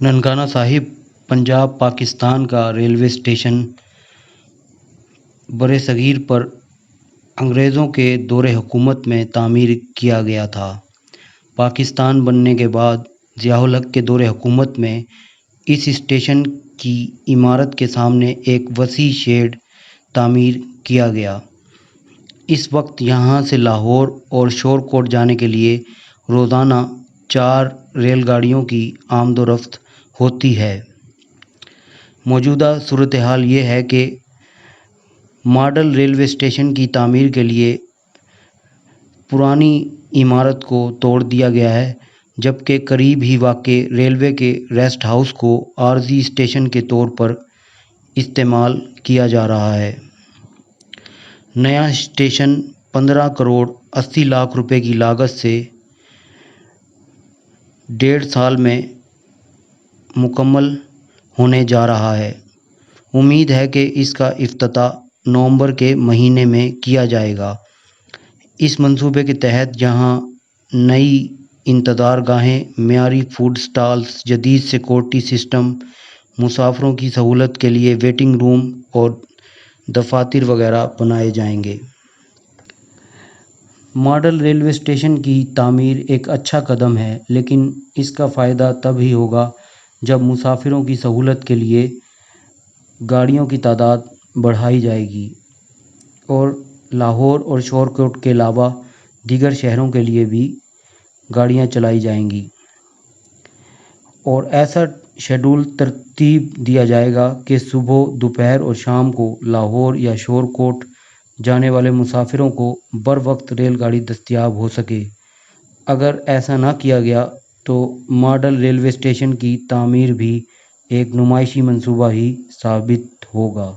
ننکانہ صاحب پنجاب پاکستان کا railway station بر صغیر پر انگریزوں کے دور حکومت میں تعمیر کیا گیا تھا۔ پاکستان بننے کے بعد ضیاء الحق کے دور حکومت میں اس اسٹیشن کی عمارت کے سامنے ایک وسیع شیڈ تعمیر کیا گیا۔ اس وقت یہاں سے لاہور اور شورکوٹ جانے کے لیے روزانہ 4 ریل گاڑیوں کی آمد و رفت ہوتی ہے۔ موجودہ صورتحال یہ ہے کہ ماڈل ریلوے اسٹیشن کی تعمیر کے لیے پرانی عمارت کو توڑ دیا گیا ہے، جبکہ قریب ہی واقع ریلوے کے ریسٹ ہاؤس کو عارضی اسٹیشن کے طور پر استعمال کیا جا رہا ہے۔ نیا اسٹیشن 15 کروڑ 80 لاکھ روپے کی لاگت سے 1.5 سال میں مکمل ہونے جا رہا ہے۔ امید ہے کہ اس کا افتتاح نومبر کے مہینے میں کیا جائے گا۔ اس منصوبے کے تحت یہاں نئی انتظار گاہیں، معیاری فوڈ سٹالز، جدید سیکورٹی سسٹم، مسافروں کی سہولت کے لیے ویٹنگ روم اور دفاتر وغیرہ بنائے جائیں گے۔ ماڈل ریلوے اسٹیشن کی تعمیر ایک اچھا قدم ہے، لیکن اس کا فائدہ تب ہی ہوگا جب مسافروں کی سہولت کے لیے گاڑیوں کی تعداد بڑھائی جائے گی اور لاہور اور شورکوٹ کے علاوہ دیگر شہروں کے لیے بھی گاڑیاں چلائی جائیں گی، اور ایسا شیڈول ترتیب دیا جائے گا کہ صبح، دوپہر اور شام کو لاہور یا شورکوٹ جانے والے مسافروں کو بروقت ریل گاڑی دستیاب ہو سکے۔ اگر ایسا نہ کیا گیا تو ماڈل ریلوے اسٹیشن کی تعمیر بھی ایک نمائشی منصوبہ ہی ثابت ہوگا۔